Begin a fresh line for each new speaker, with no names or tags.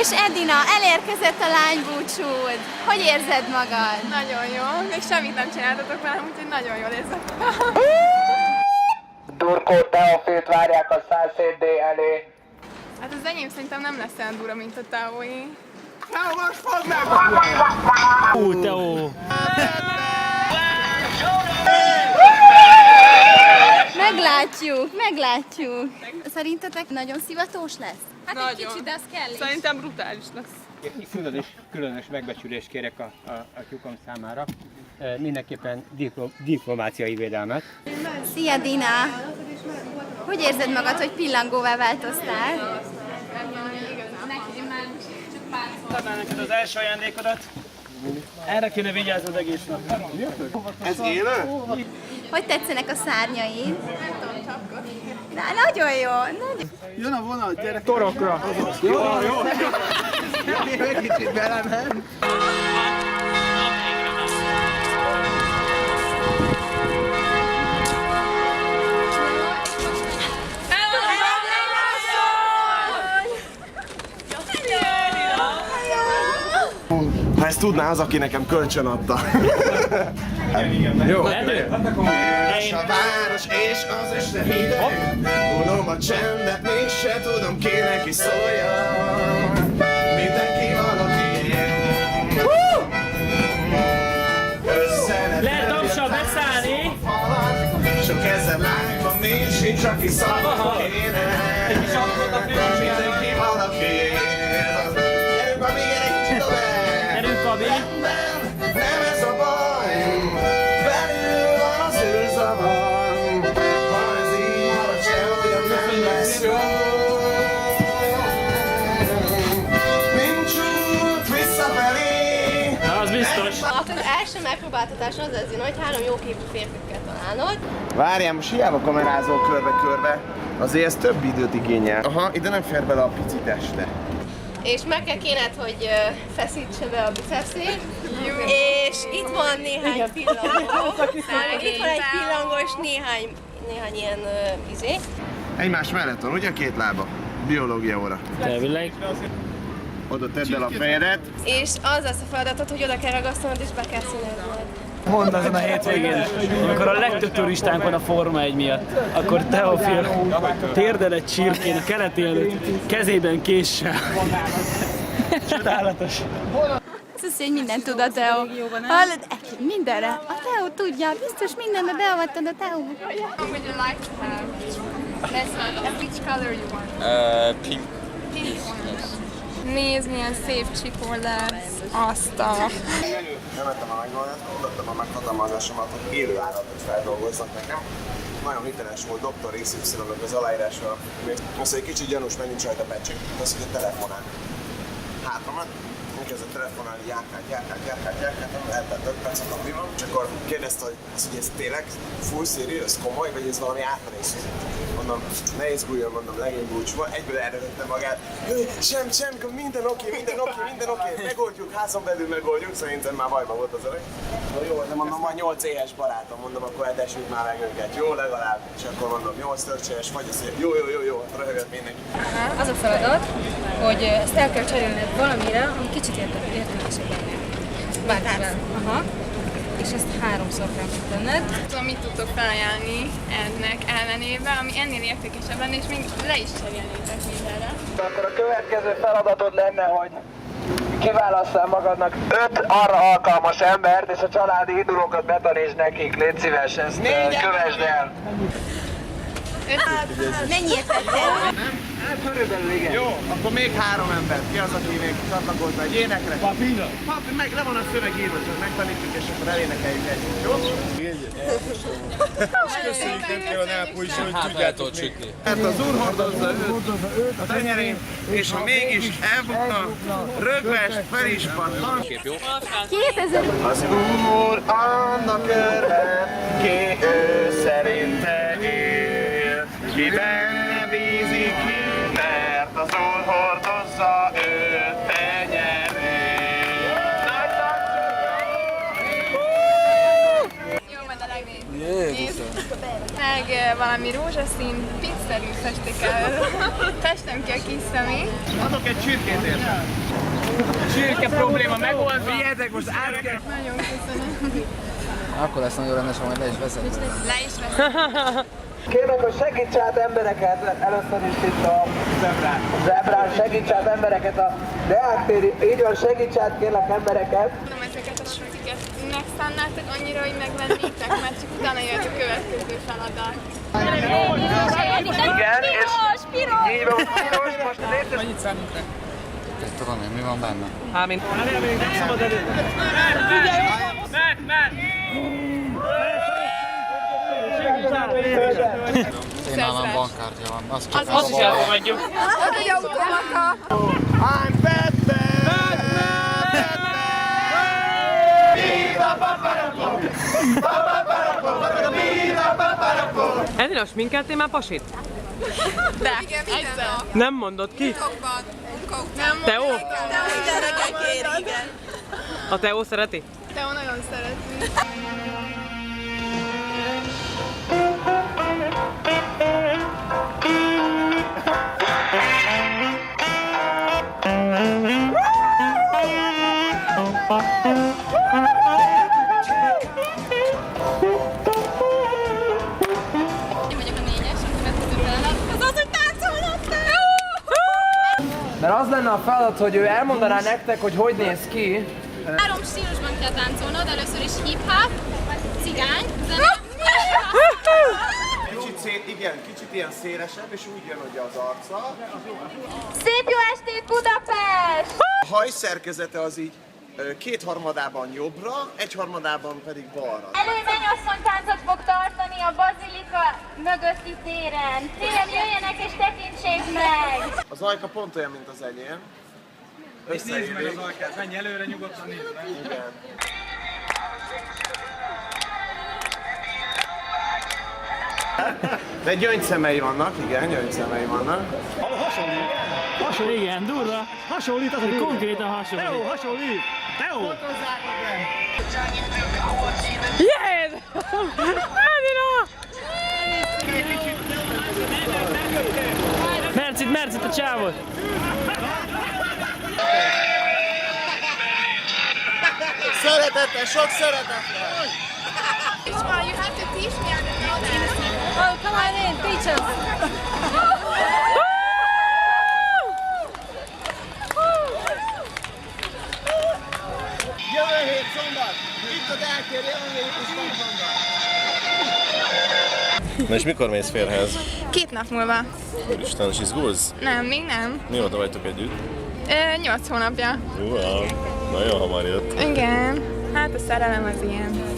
És Edina, elérkezett a lánybúcsúd. Hogy érzed magad?
Nagyon jó. Még semmit nem csináltatok velem, úgyhogy nagyon jól érzem.
Durkó Teofilt várják a 107D elé.
Hát az enyém szerintem nem lesz olyan dura, mint a Teóé.
Teó, most fogd meg!
Teó!
Meglátjuk. Szerintetek nagyon szivatós lesz?
Hát nagyon. Egy kicsit, de az kell is. Szerintem brutális lesz.
Különös megbecsülést kérek a tyúkom számára. Mindenképpen diplomáciai védelmet.
Szia, Dina! Hogy érzed magad, hogy pillangóvá változtál?
Adnál neked az első ajándékodat. Erre kéne vigyáznod egész nap.
Ez élő?
Hogy tetszenek a szárnyaid? Na, nagyon jó!
Jön a vonal, gyerek!
Torokra!
Jó! Egy kicsit belemen!
Ha ezt tudná az, aki nekem kölcsön adta.
Jó,
És a város és az este hideg. Unom a csendet, mégse tudom ki neki szóljon. Mindenki valakiért.
lehet tapsa beszállni!
Sok ezer lány van, még sincs, aki szavak kéne. Mindenki valakiért. Gyerünk, ha még egy kicsit tovább.
Erők, Gabi!
Nem ez a baj, belül van az őrzavar. Ha ez így marad, sehogyan nem lesz jó. Nincs út visszafelé.
Na, az biztos!
Az első megpróbáltatás az lesz, hogy 3 jó képű férfit kell találnod.
Várjál, most hiába kamerázol körbe-körbe, azért ez több időt igényel. Aha, ide nem fér bele a pici teste.
És meg kell kéned, hogy feszítse be a bicepszét. És itt van néhány pillangó. Itt van egy pillangó és néhány ilyen izé.
Egymás mellett van, ugye? 2 lába. Biológia óra.
Elvileg.
Oda tedd el a fejedet.
És az lesz a feladatod, hogy oda kell ragasztanod és be kell színezned.
Mondd azon a hétvégén, amikor a legtöbb turistánk van a Forma 1 miatt, akkor Teofil térdel egy csirkén a keleti előtt, kezében késsel. Csodálatos.
Ez az, hogy mindent tud a Teo. Hallod? Mindenre. A Teo tudja. Biztos mindenbe beavattad a Teo.
What would you like to have? Which color you want?
Pink.
Pink. Nézd, milyen szép csipor lesz. Azt a...
Nem ettem a McDonald's, mutattam a meghatalmazásomat, hogy élő állatot feldolgoznak nekem. Nagyon hiteles volt Dr. XY-nak az aláírása. Azt, hogy egy kicsit gyanús, mert nincs rajta pecsik. Azt, hogy telefonál. Hátra ment, kezdett telefonálni, járkált, eltelt 5 perc, akkor mi van? És akkor kérdezte, hogy ez tényleg full serious, komoly, vagy ez valami átmenés? Mondom, ne izguljon, mondom, legény búcsú van, egyből elrögötte magát. Sem, minden oké, megoldjuk, házon belül megoldjuk, szerintem már bajban volt az öreg. Jó, de mondom, van 8 éhes barátom, mondom, akkor edessük már meg őket, jó legalább. És akkor mondom, 8 törcsélyes vagy, az jó, röhögött mindenki.
Az a feladat, hogy ezt el kell cserélned valamire, ami kicsit értékesebb ennél. Bármivel. Aha. És ezt 3-szor kell tenned.
Tudom, mit tudtok felajánlani ennek ellenében, ami ennél értékesebb lenne, és még le is cserélnétek mindenre.
Akkor a következő feladatod lenne, hogy kiválasszál magadnak 5 arra alkalmas embert, és a családi indulókat betanítsd nekik, légy szíves, ezt kövesd el.
Mennyire tetszett?
Hát körülbelül igen. Jó, akkor még 3 ember. Ki az, aki még csatlakozna egy énekre? Papina. Meg le van a szöveg írva, csak megtanítjuk, és akkor elénekeljük együtt, jó?
És köszönjük nektek a Nápoly is, hogy tudjátok sütni.
Hát az Úr hordozza őt a tenyerén, és ha mégis elbukna, rögvest fel is pattan.
Kép jó?
2000.
Az Úr annak örvend, ki ő szerinte él, ki benne bízik, mert az Úr hordozza őt tenyerén.
Jó, majd a legvégén. Meg valami rózsaszín pizza szerű festékkel festem ki a kis szemét.
Adok egy csirkét érte.
Csirke probléma megoldva.
Figyeljetek, most át kell.
Nagyon köszönöm.
Akkor lesz nagyon rendes, ha majd le is veszed.
Le is veszem.
Kérlek, hogy segíts át embereket, először is itt a zebrán, segíts át embereket a Deák téri, így van, segíts át kérlek embereket.
Tudom, ezeket a sütiket megszánnátok annyira, hogy megvennétek, mert csak utána jött a következő feladat.
Igen, és így van, piros, most az értes...
Mennyit számunk le? Tudom én, mi van benne?
Nem szabad előtt.
Én nálam bankkártya van.
Azt is elfogadjuk.
Az egy automata.
I'm Batman!
Edina, sminkeltél már pasit?
De, egyszer.
Nem mondod ki?
Nem
Teó?
Igen.
A Teó szereti?
Teó nagyon szereti. Én vagyok a 4-es, a következő feladat. Az az, hogy táncolhatnál!
Mert az lenne a feladat, hogy ő elmondaná nektek, hogy néz ki.
3 stílusban kell táncolnod, először is hip-hop, cigány, zene.
Kicsit ilyen szélesebb, és úgy jön ugye az arca.
Szép jó estét, Budapest!
A hajszerkezete az így kétharmadában jobbra, egyharmadában pedig balra.
Előmennyasszonytáncot fog tartani a bazilika mögötti téren. Kérem, jöjjenek és tekintsék meg!
Az ajka pont olyan, mint az enyém.
Nézd meg az ajkát, menj előre, nyugodtan nézd meg.
Igen. De gyöngyszemei vannak, igen, gyöngyszemei vannak.
Hasonlít, igen, durva. Hasonlít, az, hogy konkrétan hasonlít. Teó, hasonlít! Teó!
Yes! Edina!
Mercit a csávot!
Szeretettel, sok szeretettel!
Isma, you have to teach me how to know that.
Oh, come on in, teach us.
Jövő hét szombat! Itt a Deák tér, jövő hét is van szombat!
Na és mikor mész férhez?
2 nap múlva.
Úristen, és izgulsz?
Nem, még nem.
Mióta vagytok együtt?
8 hónapja.
Nagyon hamar jött.
Igen. Hát a szerelem az ilyen.